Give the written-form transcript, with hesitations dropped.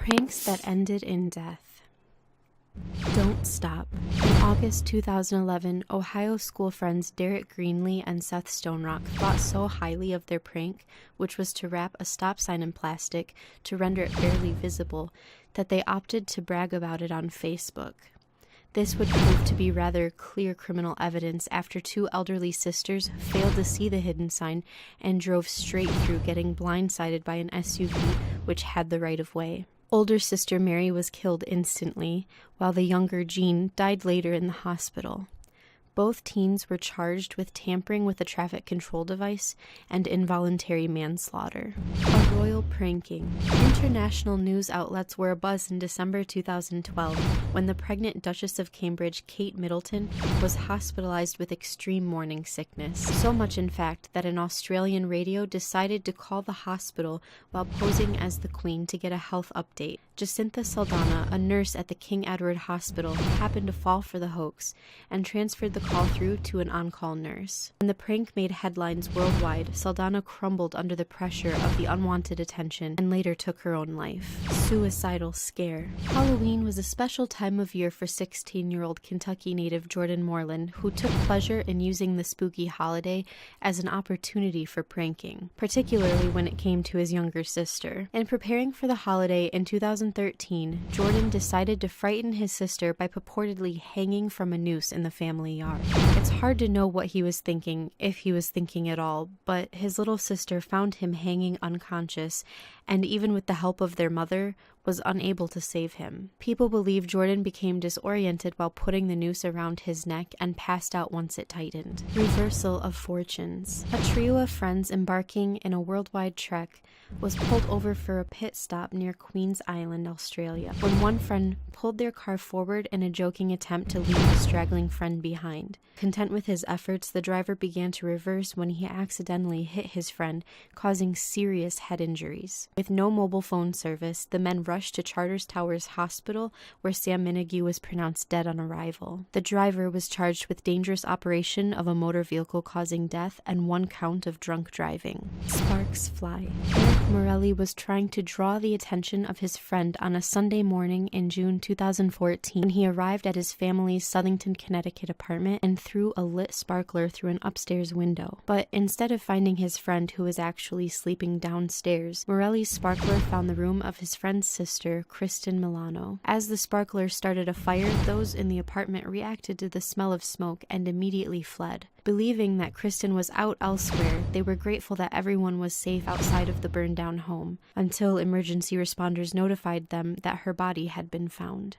Pranks that ended in death. Don't stop. In August 2011, Ohio school friends Derek Greenlee and Seth Stonerock thought so highly of their prank, which was to wrap a stop sign in plastic to render it barely visible, that they opted to brag about it on Facebook. This would prove to be rather clear criminal evidence after two elderly sisters failed to see the hidden sign and drove straight through, getting blindsided by an SUV which had the right-of-way. Older sister Mary was killed instantly, while the younger Jean died later in the hospital. Both teens were charged with tampering with a traffic control device and involuntary manslaughter. A royal pranking. International news outlets were abuzz in December 2012 when the pregnant Duchess of Cambridge, Kate Middleton, was hospitalized with extreme morning sickness. So much, in fact, that an Australian radio decided to call the hospital while posing as the Queen to get a health update. Jacinta Saldana, a nurse at the King Edward Hospital, happened to fall for the hoax and transferred the call through to an on-call nurse. When the prank made headlines worldwide, Saldana crumbled under the pressure of the unwanted attention and later took her own life. Suicidal scare. Halloween was a special time of year for 16-year-old Kentucky native Jordan Moreland, who took pleasure in using the spooky holiday as an opportunity for pranking, particularly when it came to his younger sister. In preparing for the holiday in 2013, Jordan decided to frighten his sister by purportedly hanging from a noose in the family yard. It's hard to know what he was thinking, if he was thinking at all, but his little sister found him hanging unconscious, and even with the help of their mother, was unable to save him. People believe Jordan became disoriented while putting the noose around his neck and passed out once it tightened. Reversal of fortunes. A trio of friends embarking in a worldwide trek was pulled over for a pit stop near Queen's Island, Australia, when one friend pulled their car forward in a joking attempt to leave a straggling friend behind. Content with his efforts, the driver began to reverse when he accidentally hit his friend, causing serious head injuries. With no mobile phone service, the men rushed to Charters Towers Hospital, where Sam Minigue was pronounced dead on arrival. The driver was charged with dangerous operation of a motor vehicle causing death and 1 count of drunk driving. Sparks fly. Eric Morelli was trying to draw the attention of his friend on a Sunday morning in June 2014 when he arrived at his family's Southington, Connecticut apartment and threw a lit sparkler through an upstairs window. But instead of finding his friend, who was actually sleeping downstairs, Morelli's sparkler found the room of his friend's sister, Kristen Milano. As the sparkler started a fire, those in the apartment reacted to the smell of smoke and immediately fled. Believing that Kristen was out elsewhere, they were grateful that everyone was safe outside of the burned-down home, until emergency responders notified them that her body had been found.